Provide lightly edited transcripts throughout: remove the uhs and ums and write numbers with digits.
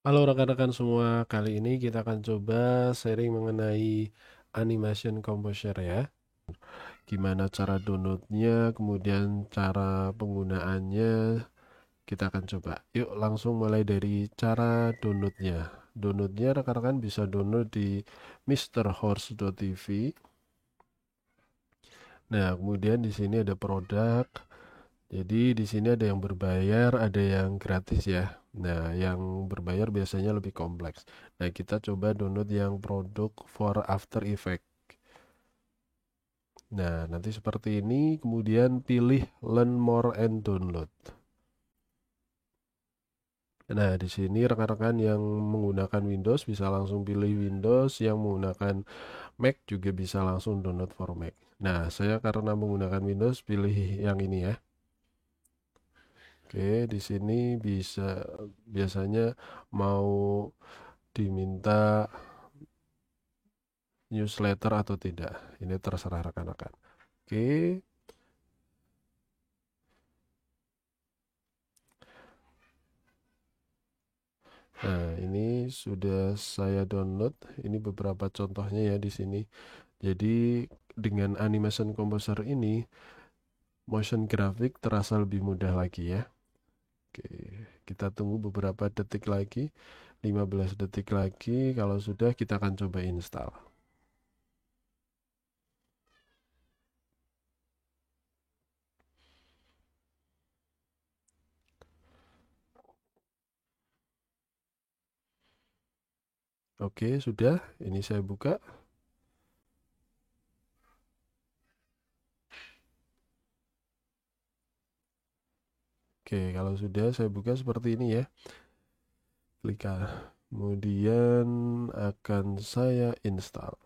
Halo rekan-rekan semua, kali ini kita akan coba sharing mengenai animation composer ya. Gimana cara downloadnya, kemudian cara penggunaannya, kita akan coba. Yuk langsung mulai dari cara downloadnya. Downloadnya rekan-rekan bisa download di MrHorse.tv. Nah, kemudian di sini ada produk. Jadi di sini ada yang berbayar, ada yang gratis ya. Nah, yang berbayar biasanya lebih kompleks. Nah, kita coba download yang produk for After Effects. Nah, nanti seperti ini, kemudian pilih Learn More and Download. Nah, di sini rekan-rekan yang menggunakan Windows bisa langsung pilih Windows, yang menggunakan Mac juga bisa langsung download for Mac. Nah, saya karena menggunakan Windows pilih yang ini ya. Oke, di sini bisa biasanya mau diminta newsletter atau tidak. Ini terserah rekan-rekan. Oke. Nah, ini sudah saya download. Ini beberapa contohnya ya di sini. Jadi dengan animation composer ini motion graphic terasa lebih mudah lagi ya. Oke, kita tunggu beberapa detik lagi. 15 detik lagi. Kalau sudah kita akan coba install. Oke, sudah. Ini saya buka. Oke, kalau sudah saya buka seperti ini ya. Klik kemudian akan saya install.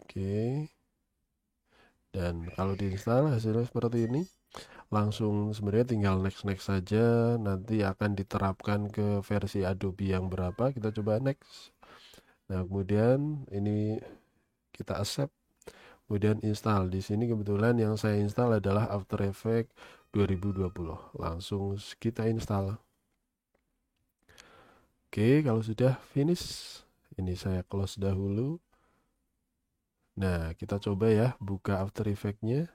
Oke. Dan kalau diinstal hasilnya seperti ini. Langsung sebenarnya tinggal next saja. Nanti akan diterapkan ke versi Adobe yang berapa. Kita coba next. Nah, kemudian ini kita accept. Kemudian install. Di sini kebetulan yang saya install adalah After Effects 2020. Langsung kita install. Oke, kalau sudah finish, ini saya close dahulu. Nah, kita coba ya, buka After Effects-nya.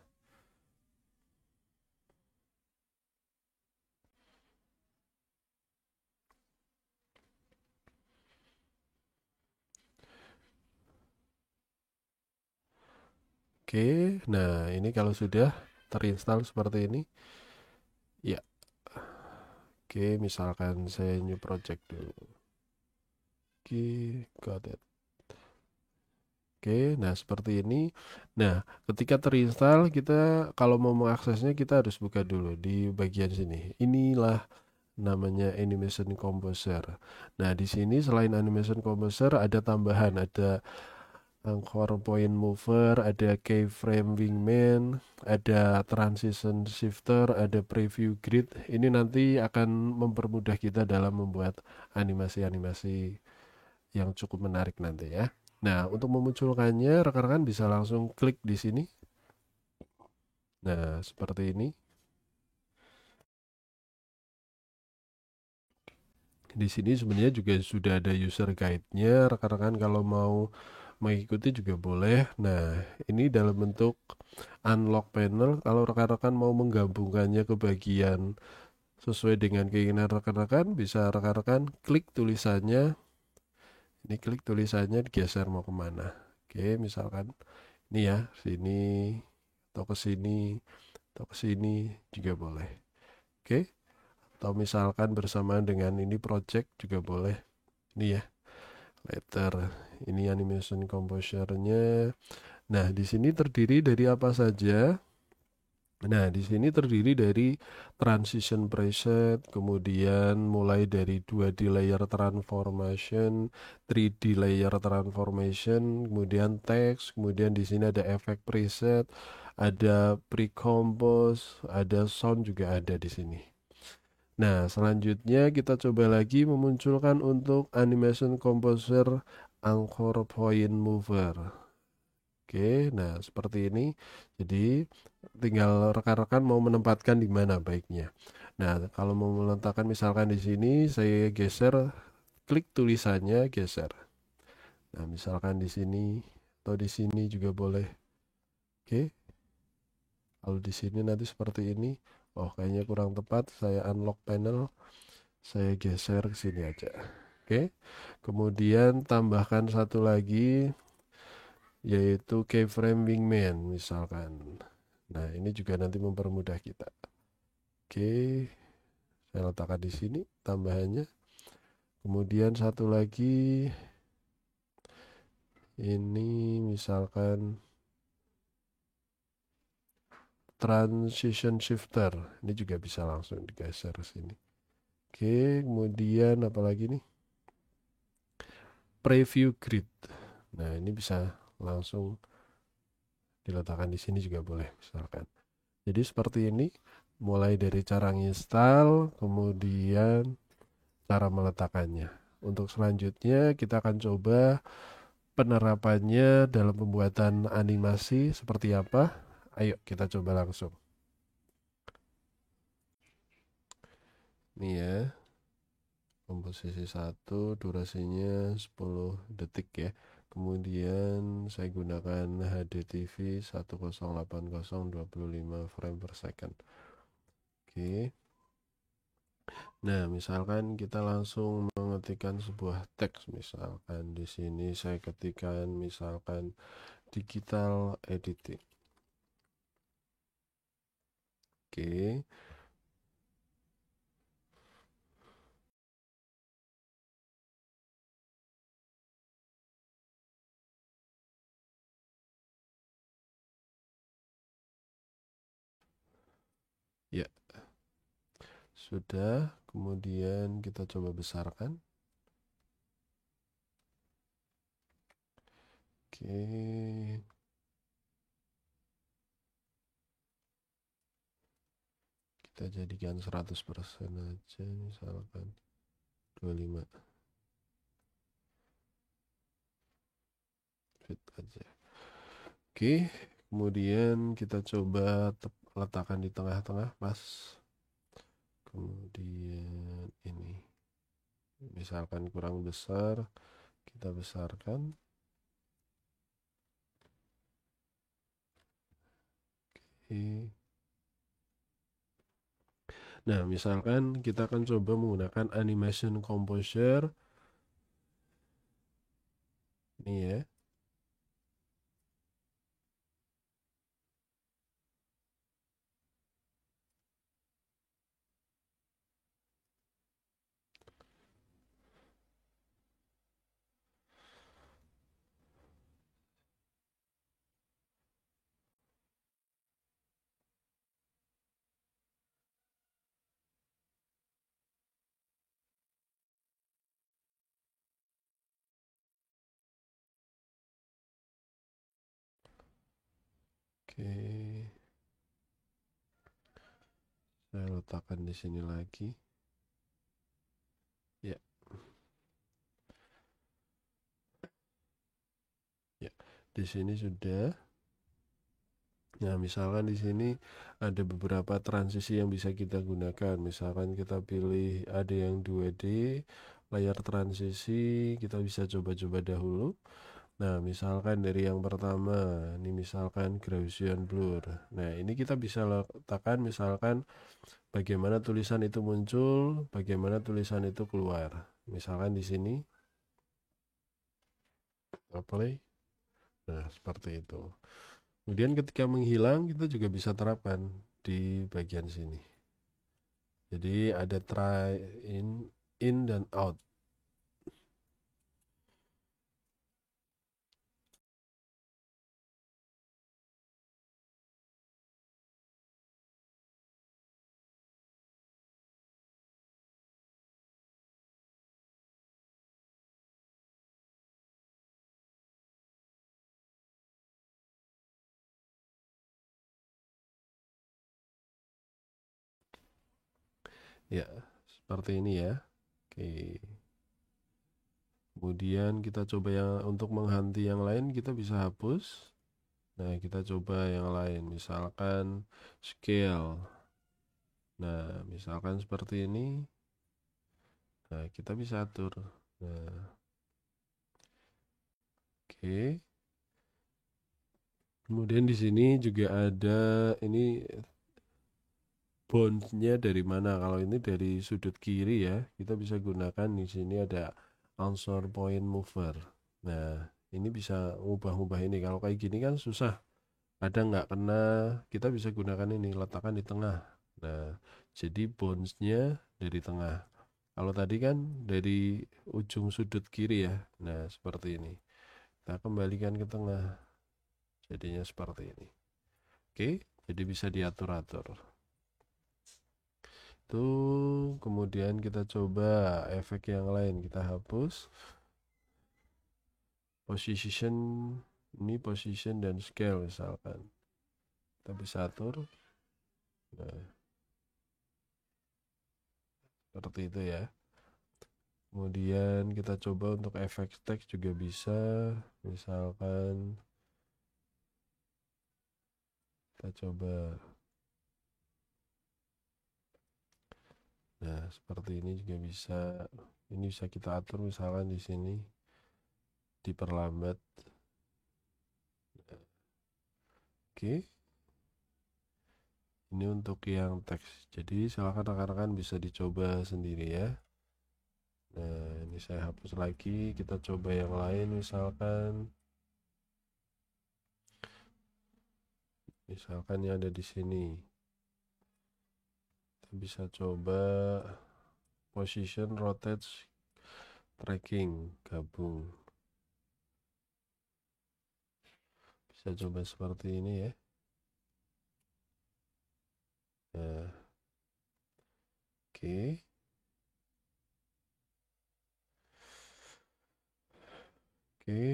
Oke, nah ini kalau sudah terinstall seperti ini, ya, oke, misalkan saya new project dulu. Oke, got it. Oke, nah seperti ini. Nah, ketika terinstall, kita kalau mau mengaksesnya kita harus buka dulu di bagian sini. Inilah namanya Animation Composer. Nah, di sini selain Animation Composer ada tambahan, ada Anchor Point Mover, ada Keyframe Wingman, ada Transition Shifter, ada Preview Grid. Ini nanti akan mempermudah kita dalam membuat animasi-animasi yang cukup menarik nanti ya. Nah, untuk memunculkannya, rekan-rekan bisa langsung klik di sini. Nah, seperti ini. Di sini sebenarnya juga sudah ada user guide-nya. Rekan-rekan kalau mau mengikuti juga boleh. Nah, ini dalam bentuk unlock panel. Kalau rekan-rekan mau menggabungkannya ke bagian sesuai dengan keinginan rekan-rekan, bisa rekan-rekan klik tulisannya. Ini klik tulisannya digeser mau kemana. Oke, misalkan ini ya, sini atau ke sini atau ke sini juga boleh. Oke, atau misalkan bersamaan dengan ini project juga boleh. Ini ya, letter. Ini animation composer-nya. Nah, di sini terdiri dari apa saja? Nah, di sini terdiri dari transition preset, kemudian mulai dari 2D layer transformation, 3D layer transformation, kemudian text, kemudian di sini ada efek preset, ada pre-compose, ada sound juga ada di sini. Nah, selanjutnya kita coba lagi memunculkan untuk animation composer Anchor Point Mover. Oke, nah seperti ini. Jadi tinggal rekan-rekan mau menempatkan di mana baiknya. Nah, kalau mau meletakkan misalkan di sini saya geser, klik tulisannya, geser. Nah, misalkan di sini atau di sini juga boleh. Oke. Kalau di sini nanti seperti ini. Oh, kayaknya kurang tepat. Saya unlock panel, saya geser ke sini aja. Oke. Kemudian tambahkan satu lagi, yaitu keyframe wingman misalkan. Nah, ini juga nanti mempermudah kita. Oke, saya letakkan di sini tambahannya. Kemudian satu lagi, ini misalkan transition shifter. Ini juga bisa langsung digeser ke sini. Oke, kemudian apa lagi nih? Preview grid. Nah, ini bisa langsung diletakkan di sini juga boleh misalkan. Jadi seperti ini, mulai dari cara install, kemudian cara meletakkannya. Untuk selanjutnya kita akan coba penerapannya dalam pembuatan animasi seperti apa. Ayo kita coba langsung. Nih ya, komposisi 1, durasinya 10 detik ya. Kemudian saya gunakan HDTV 1080 25 frame per second. Oke. Nah, misalkan kita langsung mengetikkan sebuah teks, misalkan di sini saya ketikkan misalkan digital editing. Oke. Ya, sudah. Kemudian kita coba besarkan. Oke. Kita jadikan 100% aja misalkan 25 fit aja. Oke, kemudian kita coba letakkan di tengah-tengah pas. Kemudian ini misalkan kurang besar, kita besarkan. Oke. Nah, misalkan kita akan coba menggunakan animation composer. Ini ya. Oke. Saya letakkan di sini lagi. Ya, ya. Di sini sudah. Nah, misalkan di sini ada beberapa transisi yang bisa kita gunakan. Misalkan kita pilih ada yang 2D, layar transisi, kita bisa coba-coba dahulu. Nah, misalkan dari yang pertama, ini misalkan Gaussian blur. Nah, ini kita bisa letakkan misalkan bagaimana tulisan itu muncul, bagaimana tulisan itu keluar. Misalkan di sini, play. Nah, seperti itu. Kemudian ketika menghilang, kita juga bisa terapkan di bagian sini. Jadi ada try in dan out. Ya, seperti ini ya. Oke. Kemudian kita coba yang untuk menghenti yang lain kita bisa hapus. Nah, kita coba yang lain, misalkan scale. Nah, misalkan seperti ini. Nah, kita bisa atur. Nah, oke. Kemudian di sini juga ada ini bounce-nya dari mana? Kalau ini dari sudut kiri ya, kita bisa gunakan di sini ada answer point mover. Nah, ini bisa ubah-ubah ini. Kalau kayak gini kan susah. Kadang nggak kena, kita bisa gunakan ini, letakkan di tengah. Nah, jadi bounce-nya dari tengah. Kalau tadi kan dari ujung sudut kiri ya. Nah, seperti ini. Kita kembalikan ke tengah. Jadinya seperti ini. Oke, jadi bisa diatur-atur. Tuh, kemudian kita coba efek yang lain. Kita hapus position, ini position dan scale misalkan. Kita bisa atur. Nah, seperti itu ya. Kemudian kita coba untuk efek text juga bisa. Misalkan kita coba. Nah, seperti ini juga bisa. Ini bisa kita atur misalkan di sini diperlambat. Oke. Ini untuk yang teks. Jadi silakan rekan-rekan bisa dicoba sendiri ya. Nah, ini saya hapus lagi. Kita coba yang lain misalkan. Misalkan yang ada di sini. Kita bisa coba position, rotate, tracking, gabung. Bisa coba seperti ini ya. Nah, oke. Oke.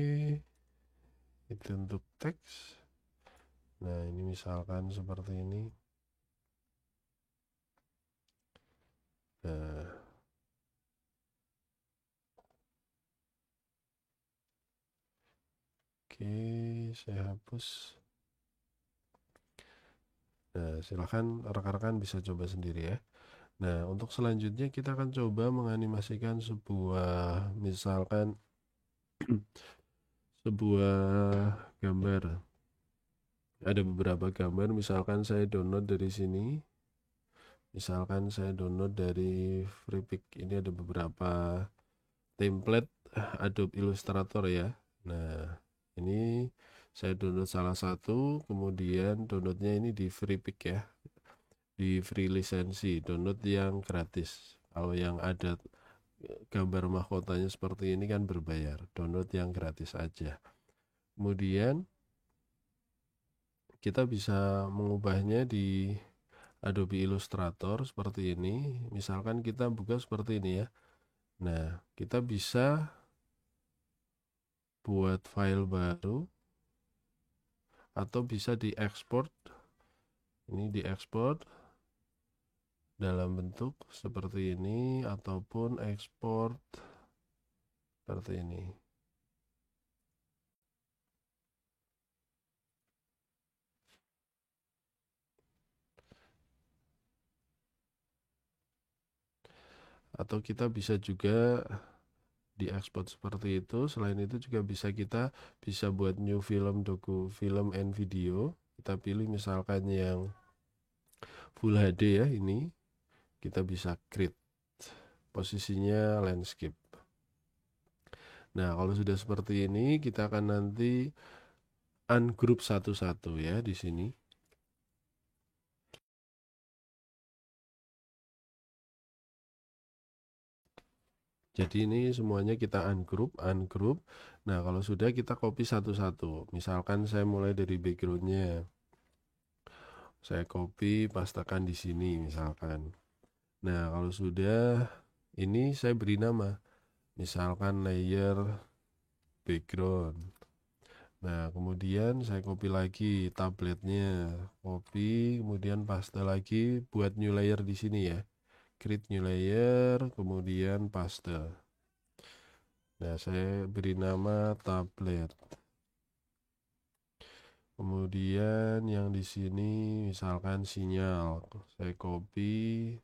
Itu untuk teks. Nah, ini misalkan seperti ini. Nah, oke, saya hapus. Nah, silahkan rekan-rekan bisa coba sendiri ya. Nah, untuk selanjutnya kita akan coba menganimasikan sebuah, misalkan sebuah gambar. Ada beberapa gambar, misalkan saya download dari sini. Misalkan saya download dari FreePic. Ini ada beberapa template Adobe Illustrator ya. Nah, ini saya download salah satu, kemudian downloadnya ini di FreePic ya. Di free lisensi, download yang gratis. Kalau yang ada gambar mahkotanya seperti ini kan berbayar. Download yang gratis aja. Kemudian kita bisa mengubahnya di Adobe Illustrator seperti ini. Misalkan kita buka seperti ini ya. Nah, kita bisa buat file baru atau bisa diekspor. Ini diekspor dalam bentuk seperti ini ataupun ekspor seperti ini. Atau kita bisa juga diekspor seperti itu. Selain itu juga bisa buat new film, film and video. Kita pilih misalkan yang Full HD ya ini. Kita bisa create posisinya landscape. Nah, kalau sudah seperti ini kita akan nanti ungroup satu-satu ya di sini. Jadi ini semuanya kita ungroup. Nah, kalau sudah kita copy satu-satu. Misalkan saya mulai dari backgroundnya. Saya copy, pastekan di sini misalkan. Nah, kalau sudah ini saya beri nama. Misalkan layer background. Nah, kemudian saya copy lagi tabletnya. Copy, kemudian paste lagi buat new layer di sini ya. Create new layer, kemudian paste. Nah, saya beri nama tablet. Kemudian yang di sini misalkan sinyal, saya copy,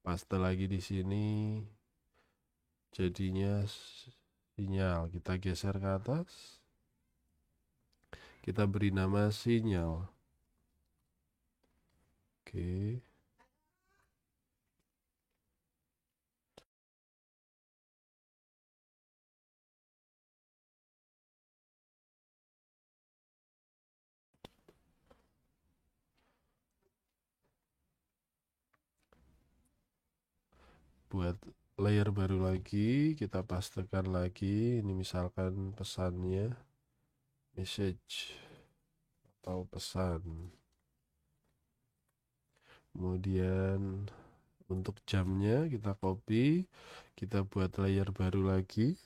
paste lagi di sini, jadinya sinyal. Kita geser ke atas, kita beri nama sinyal. Oke. Buat layer baru lagi, kita pastekan lagi. Ini misalkan pesannya, message atau pesan. Kemudian untuk jamnya kita copy, kita buat layer baru lagi,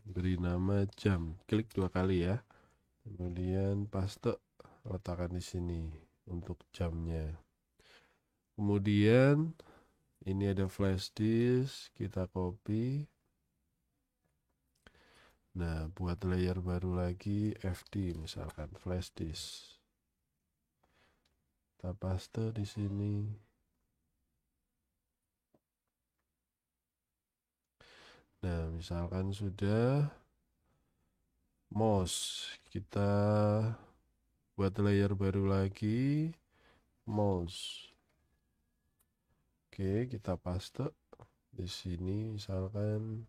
beri nama jam, klik 2 kali ya. Kemudian paste, letakkan di sini untuk jamnya. Kemudian ini ada flash disk, kita copy. Nah, buat layer baru lagi, FD misalkan flash disk. Kita paste di sini. Nah, misalkan sudah, mouse, kita buat layer baru lagi, mouse. Oke, kita paste di sini misalkan.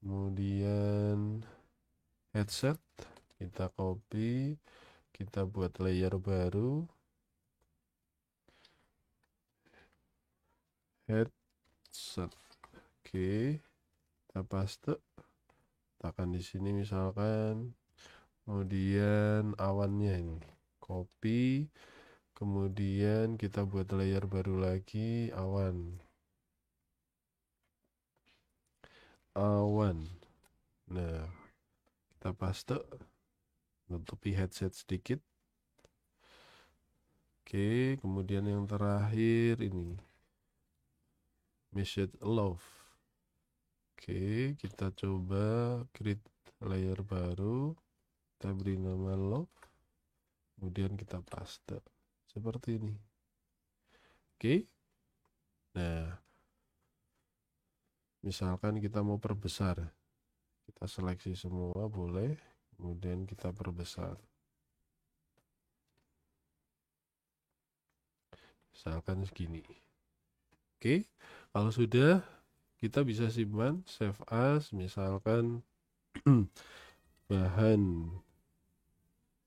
Kemudian headset, kita copy, kita buat layer baru, headset. Oke, kita paste, tekan di sini misalkan. Kemudian awannya ini, copy, kemudian kita buat layer baru lagi, awan. Nah, kita paste, nutupi headset sedikit. Oke, kemudian yang terakhir ini message love. Oke, kita coba create layer baru, kita beri nama love, kemudian kita paste seperti ini. Oke, nah misalkan kita mau perbesar, kita seleksi semua boleh, kemudian kita perbesar. Misalkan segini. Oke, kalau sudah kita bisa simpan, save as, misalkan bahan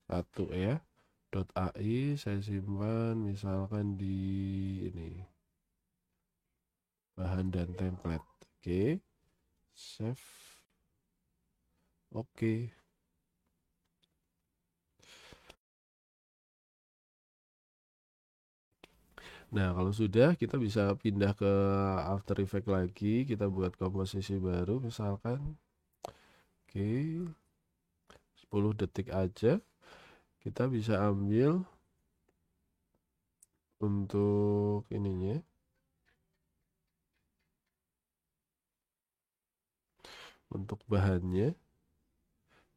satu ya, .ai, saya simpan misalkan di ini, bahan dan template. Oke, save. Oke. Nah, kalau sudah, kita bisa pindah ke After Effects lagi. Kita buat komposisi baru misalkan. Oke, 10 detik aja. Kita bisa ambil untuk ininya. Untuk bahannya.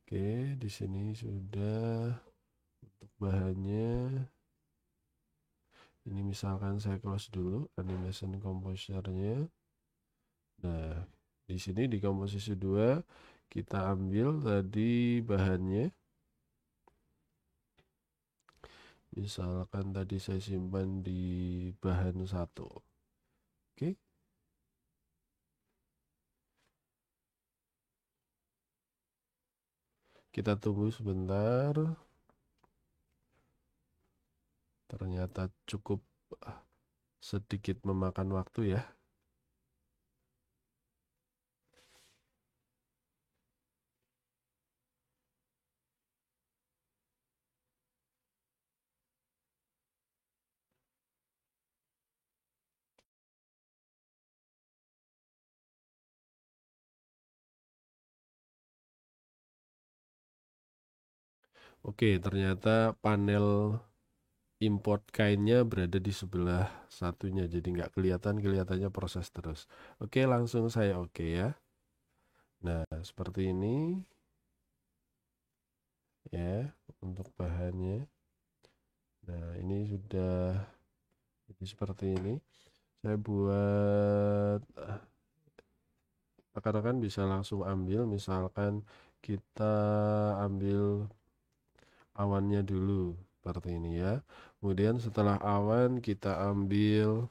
Oke, di sini sudah untuk bahannya. Ini misalkan saya close dulu animation composernya. Nah, di sini di komposisi 2 kita ambil tadi bahannya. Misalkan tadi saya simpan di bahan 1. Oke. Kita tunggu sebentar. Ternyata cukup sedikit memakan waktu ya. Oke, ternyata panel import kainnya berada di sebelah satunya, jadi nggak kelihatannya proses terus. Oke, langsung saya oke ya. Nah, seperti ini. ya untuk bahannya. Nah, ini sudah jadi seperti ini. Saya buat rekan-rekan bisa langsung ambil, misalkan kita ambil awannya dulu seperti ini ya. Kemudian setelah awan kita ambil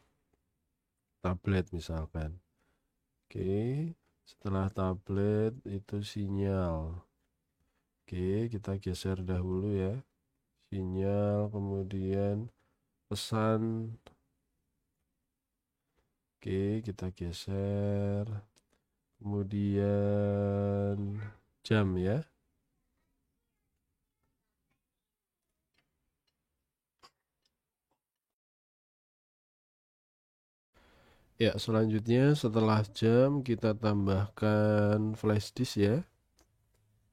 tablet misalkan. Oke, setelah tablet itu sinyal. Oke, kita geser dahulu ya. Sinyal, kemudian pesan. Oke, kita geser. Kemudian jam ya. Ya, selanjutnya setelah jam kita tambahkan flash disk ya.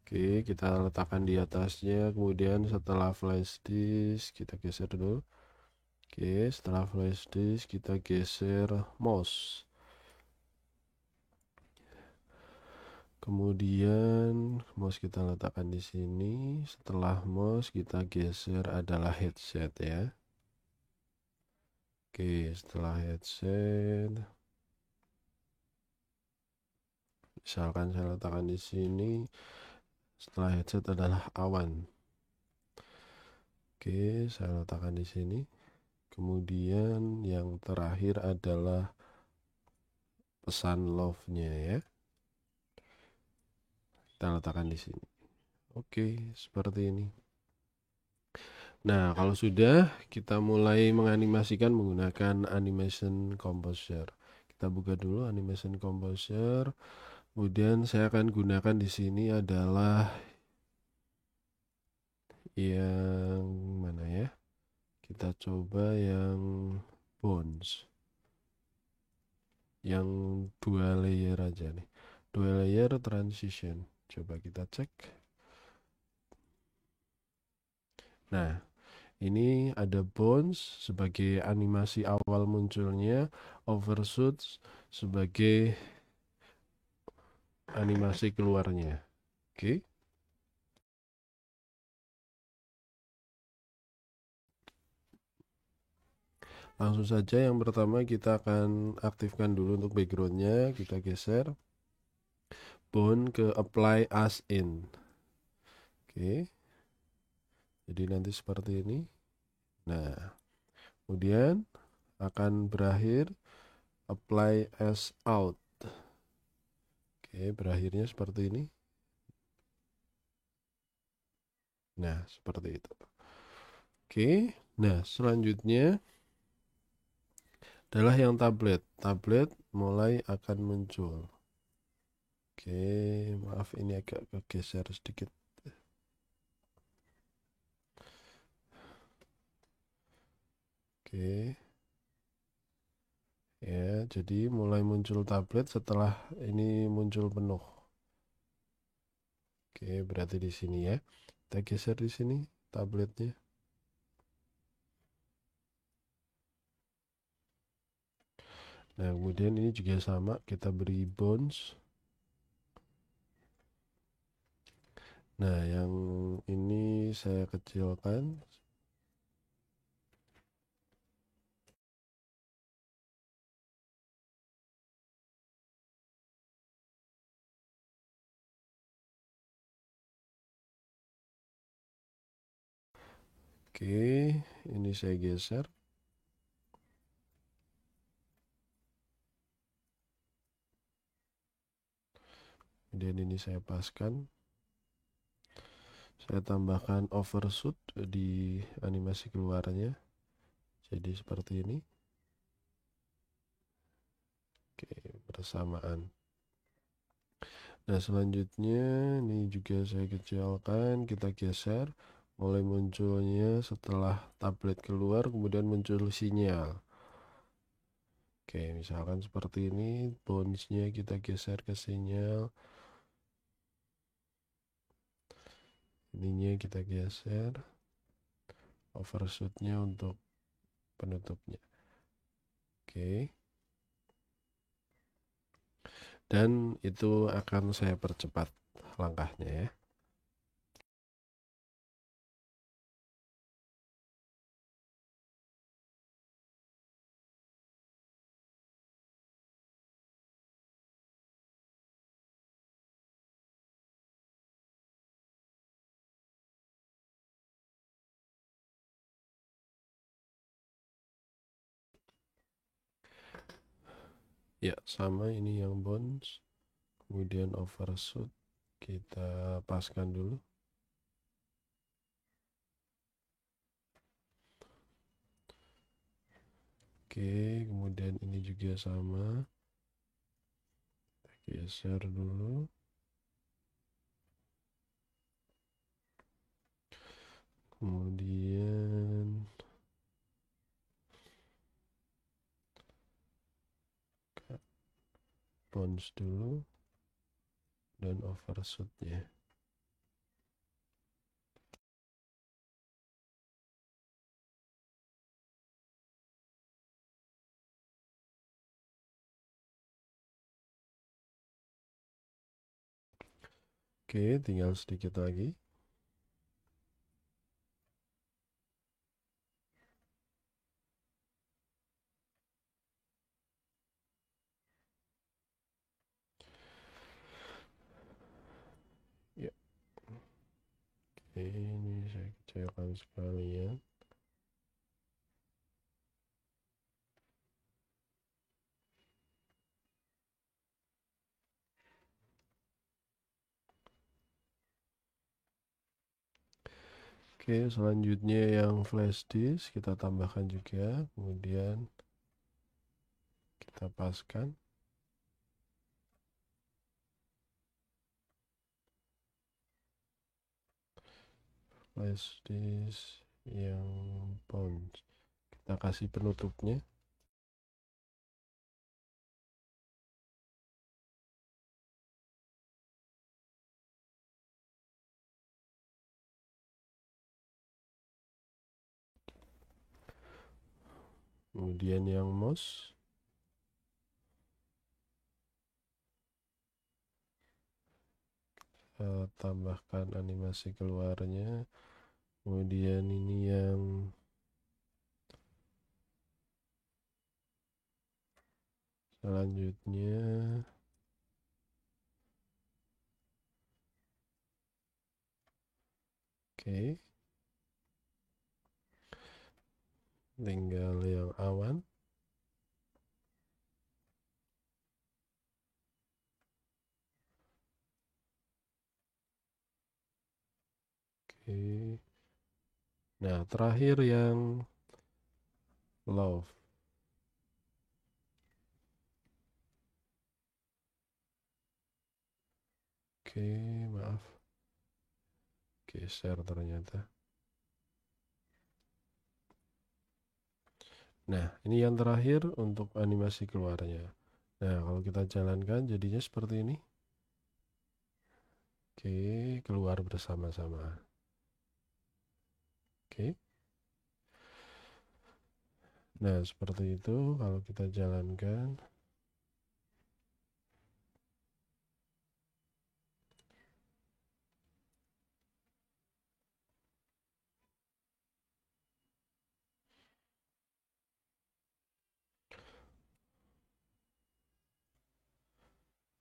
Oke, kita letakkan di atasnya. Kemudian setelah flash disk kita geser dulu. Oke, setelah flash disk kita geser mouse. Kemudian mouse kita letakkan di sini. Setelah mouse kita geser adalah headset ya. Oke, setelah headset, misalkan saya letakkan di sini. Setelah headset adalah awan. Oke, saya letakkan di sini. Kemudian yang terakhir adalah pesan love-nya ya. Kita letakkan di sini. Oke, seperti ini. Nah, kalau sudah, kita mulai menganimasikan menggunakan animation composer. Kita buka dulu animation composer. Kemudian saya akan gunakan di sini adalah yang mana ya? Kita coba yang bones. Yang 2 layer aja nih. 2 layer transition. Coba kita cek. Nah, ini ada bones sebagai animasi awal munculnya, overshoot sebagai animasi keluarnya. Oke. Langsung saja yang pertama kita akan aktifkan dulu untuk backgroundnya. Kita geser bone ke apply as in. Oke. Jadi nanti seperti ini. Nah, kemudian akan berakhir apply as out. Oke, berakhirnya seperti ini. Nah, seperti itu. Oke, nah selanjutnya adalah yang tablet. Tablet mulai akan muncul. Oke, maaf ini agak kegeser sedikit. Oke. Ya, jadi mulai muncul tablet setelah ini muncul penuh. Oke, berarti di sini ya. Kita geser di sini tabletnya. Nah, kemudian ini juga sama, kita beri bones. Nah, yang ini saya kecilkan. Oke, ini saya geser. Kemudian ini saya paskan. Saya tambahkan overshoot di animasi keluarnya. Jadi seperti ini. Oke, bersamaan. Nah, selanjutnya ini juga saya kecilkan, kita geser. Mulai munculnya setelah tablet keluar, kemudian muncul sinyal. Oke, misalkan seperti ini, bones-nya kita geser ke sinyal. Ininya kita geser. Overshoot-nya untuk penutupnya. Oke. Dan itu akan saya percepat langkahnya ya. Ya, sama ini yang bounce, kemudian overshoot kita paskan dulu. Oke, kemudian ini juga sama, geser dulu. Kemudian bounce dulu dan overshoot ya. Oke, tinggal sedikit lagi. Ya, oke, ini saya kecilkan sekalian. Oke, selanjutnya yang flash disk kita tambahkan juga, kemudian kita paskan. Flash disk yang bounce. Kita kasih penutupnya. Kemudian yang mouse. Tambahkan animasi keluarnya. Kemudian ini yang selanjutnya. Oke, tinggal yang awan. Oke, nah terakhir yang love. Oke, maaf, geser ternyata. Nah, ini yang terakhir untuk animasi keluarnya. Nah, kalau kita jalankan jadinya seperti ini. Oke, keluar bersama-sama. Oke. Nah, seperti itu kalau kita jalankan.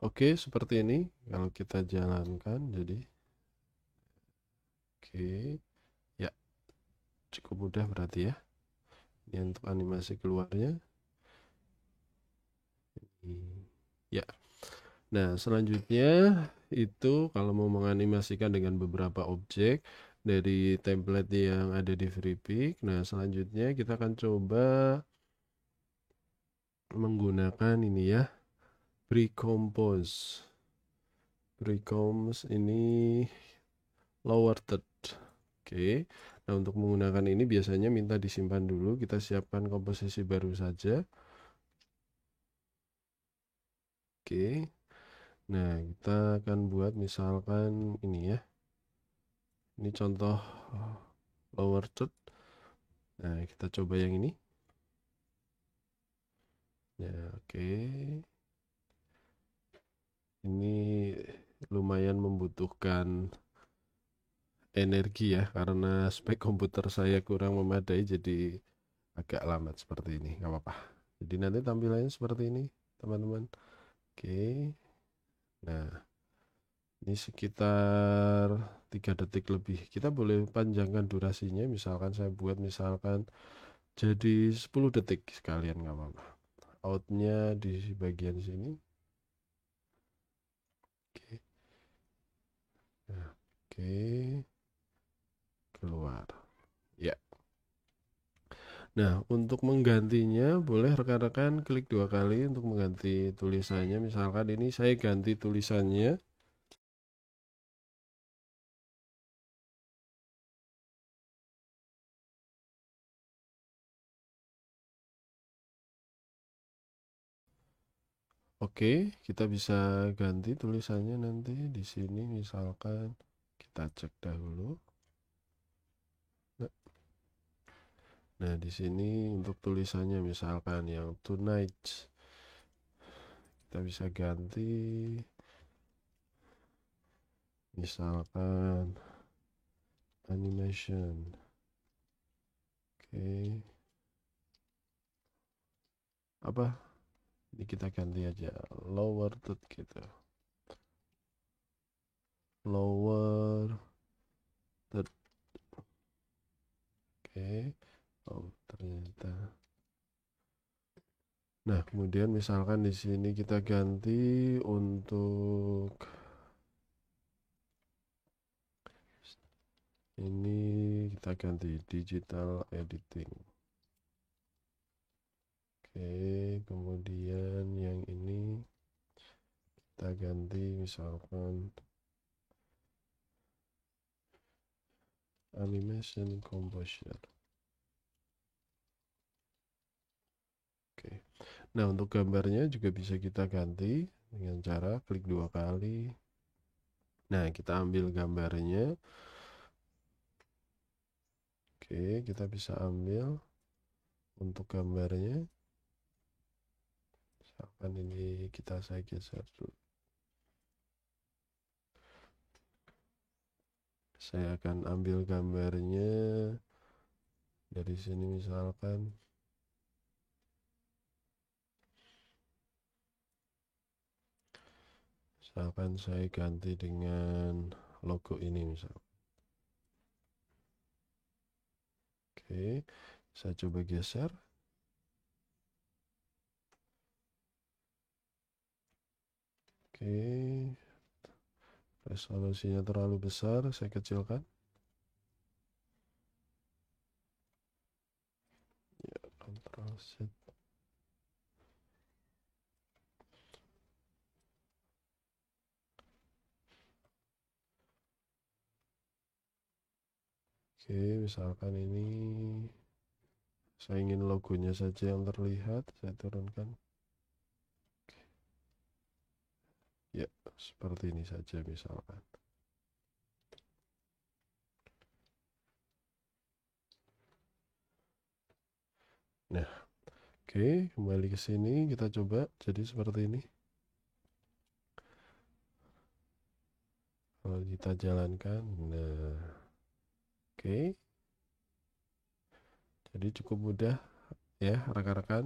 Oke, seperti ini kalau kita jalankan jadi oke. Ya, cukup mudah berarti ya. Ini untuk animasi keluarnya. Ya. Nah, selanjutnya itu kalau mau menganimasikan dengan beberapa objek dari template yang ada di FreePik. Nah, selanjutnya kita akan coba menggunakan ini ya, Precompose. Precompose ini lower third. Oke. Nah, untuk menggunakan ini biasanya minta disimpan dulu. Kita siapkan komposisi baru saja. Oke. Nah, kita akan buat misalkan ini ya. Ini contoh lower third. Nah, kita coba yang ini. Ya, oke. Ini lumayan membutuhkan energi ya, karena spek komputer saya kurang memadai, jadi agak lambat seperti ini. Nggak apa-apa. Jadi nanti tampilannya seperti ini, teman-teman. Oke. Nah, ini sekitar 3 detik lebih. Kita boleh panjangkan durasinya. Misalkan saya buat misalkan jadi 10 detik sekalian, nggak apa-apa. outnya di bagian sini. Oke. Nah, oke, keluar. Ya. Nah, untuk menggantinya boleh rekan-rekan klik 2 kali untuk mengganti tulisannya. Misalkan ini saya ganti tulisannya. Oke, kita bisa ganti tulisannya nanti di sini. Misalkan kita cek dahulu. Nah, nah, di sini untuk tulisannya misalkan yang tonight, kita bisa ganti. Misalkan animation. Oke. Apa? Ini kita ganti aja lower third gitu. Lower third. Oke. Oh, ternyata. Nah, kemudian misalkan di sini kita ganti untuk ini, kita ganti digital editing. Oke, kemudian yang ini kita ganti misalkan animation composure. Oke. Nah, untuk gambarnya juga bisa kita ganti dengan cara klik 2 kali. Nah, kita ambil gambarnya. Oke, kita bisa ambil untuk gambarnya. Misalkan ini saya geser dulu. Saya akan ambil gambarnya dari sini misalkan. Misalkan saya ganti dengan logo ini misal. Oke, saya coba geser. Oke, resolusinya terlalu besar, saya kecilkan. Ya, Ctrl Z. Oke, misalkan ini saya ingin logonya saja yang terlihat, saya turunkan. Ya, seperti ini saja misalkan. Nah, oke, kembali ke sini kita coba jadi seperti ini. Kalau kita jalankan, nah, oke. Jadi cukup mudah ya rekan-rekan.